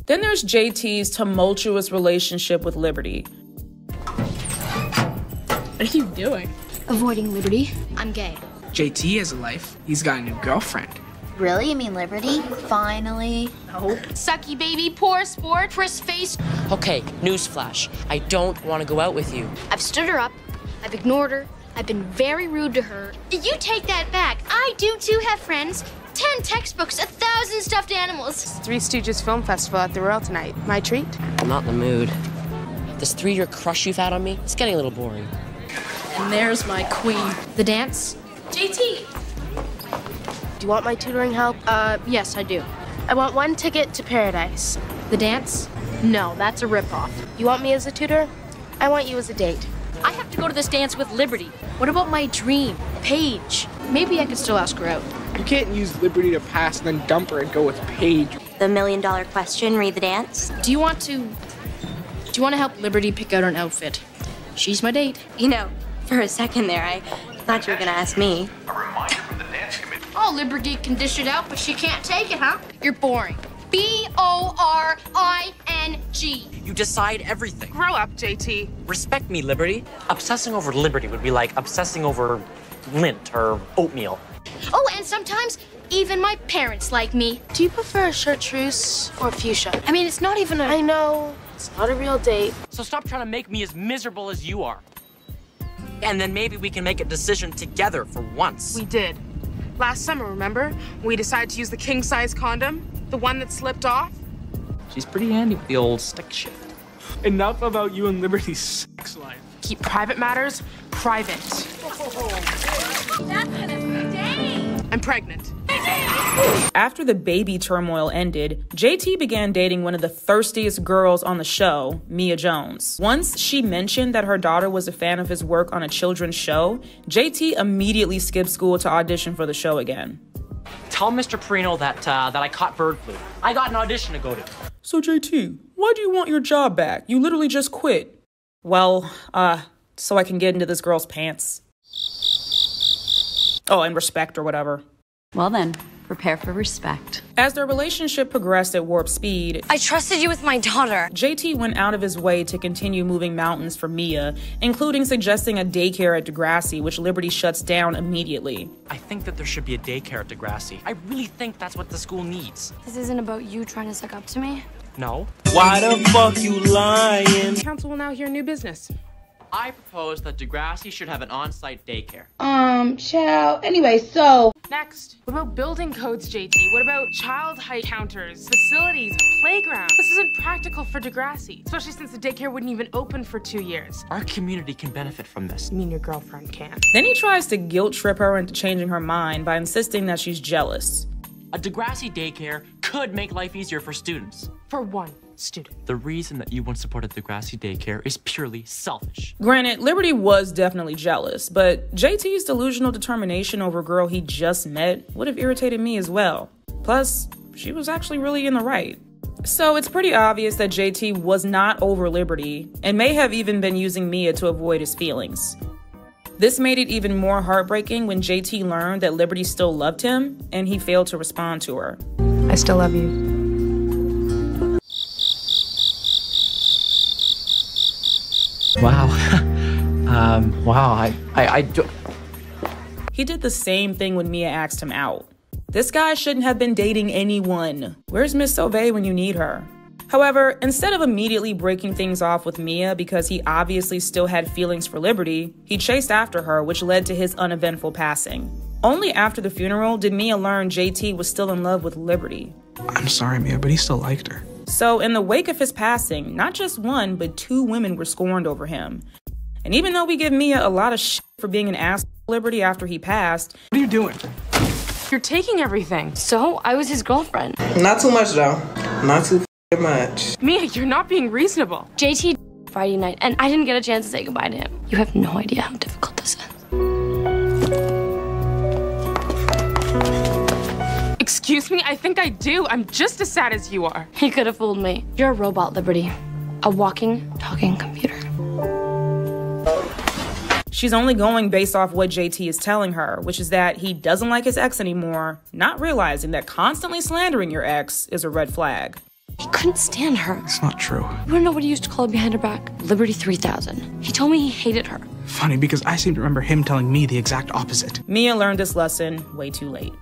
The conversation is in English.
Then there's JT's tumultuous relationship with Liberty. What are you doing? Avoiding Liberty. I'm gay. JT has a life. He's got a new girlfriend. Really? You mean Liberty? Finally? No. Sucky baby, poor sport, Chris face. Okay, newsflash. I don't want to go out with you. I've stood her up. I've ignored her. I've been very rude to her. You take that back. I do too have friends. 10 textbooks, 1,000 stuffed animals. Three Stooges Film Festival at the Royal tonight. My treat? I'm not in the mood. This 3-year crush you've had on me, it's getting a little boring. And there's my queen. The dance? JT! Do you want my tutoring help? Yes, I do. I want 1 ticket to Paradise. The dance? No, that's a ripoff. You want me as a tutor? I want you as a date. I have to go to this dance with Liberty. What about my dream, Paige? Maybe I could still ask her out. You can't use Liberty to pass and then dump her and go with Paige. The $1 million question, read the dance. Do you want to help Liberty pick out an outfit? She's my date. You know, for a second there, I thought you were gonna ask me. A reminder from the dance committee. Oh, Liberty can dish it out, but she can't take it, huh? You're boring. B-O-R-I-N-G. You decide everything. Grow up, JT. Respect me, Liberty. Obsessing over Liberty would be like obsessing over lint or oatmeal. Oh, and sometimes even my parents like me. Do you prefer a chartreuse or fuchsia? I mean, it's not even I know, it's not a real date. So stop trying to make me as miserable as you are. And then maybe we can make a decision together for once. We did. Last summer, remember? We decided to use the king-size condom, the one that slipped off. She's pretty handy with the old stick shift. Enough about you and Liberty's sex life. Keep private matters private. That's gonna stay. I'm pregnant. After the baby turmoil ended, JT began dating one of the thirstiest girls on the show, Mia Jones. Once she mentioned that her daughter was a fan of his work on a children's show, JT immediately skipped school to audition for the show again. Tell Mr. Perino that I caught bird flu. I got an audition to go to. So JT, why do you want your job back? You literally just quit. Well, so I can get into this girl's pants. Oh, and respect or whatever. Well then, prepare for respect. As their relationship progressed at warp speed, I trusted you with my daughter. JT went out of his way to continue moving mountains for Mia, including suggesting a daycare at Degrassi, which Liberty shuts down immediately. I think that there should be a daycare at Degrassi. I really think that's what the school needs. This isn't about you trying to suck up to me. No. Why the fuck you lying? Council will now hear new business. I propose that Degrassi should have an on-site daycare. Child. Anyway, so. Next, what about building codes, JT? What about child height counters, facilities, a playground? This isn't practical for Degrassi, especially since the daycare wouldn't even open for 2 years. Our community can benefit from this. You mean your girlfriend can? Then he tries to guilt trip her into changing her mind by insisting that she's jealous. A Degrassi daycare could make life easier for students. For one student. The reason that you won't support a Degrassi daycare is purely selfish. Granted, Liberty was definitely jealous, but JT's delusional determination over a girl he just met would have irritated me as well. Plus, she was actually really in the right. So it's pretty obvious that JT was not over Liberty and may have even been using Mia to avoid his feelings. This made it even more heartbreaking when JT learned that Liberty still loved him and he failed to respond to her. I still love you. Wow. I do. He did the same thing when Mia asked him out. This guy shouldn't have been dating anyone. Where's Miss Sauvé when you need her? However, instead of immediately breaking things off with Mia because he obviously still had feelings for Liberty, he chased after her, which led to his uneventful passing. Only after the funeral did Mia learn JT was still in love with Liberty. I'm sorry, Mia, but he still liked her. So in the wake of his passing, not just one, but 2 women were scorned over him. And even though we give Mia a lot of shit for being an ass Liberty after he passed... What are you doing? You're taking everything. So, I was his girlfriend. Not too much, though. Not too much. Mia, you're not being reasonable. JT Friday night, and I didn't get a chance to say goodbye to him. You have no idea how difficult this is. Excuse me? I think I do. I'm just as sad as you are. You could have fooled me. You're a robot, Liberty. A walking, talking computer. She's only going based off what JT is telling her, which is that he doesn't like his ex anymore, not realizing that constantly slandering your ex is a red flag. He couldn't stand her. It's not true. You wanna know what he used to call her behind her back? Liberty 3000. He told me he hated her. Funny, because I seem to remember him telling me the exact opposite. Mia learned this lesson way too late.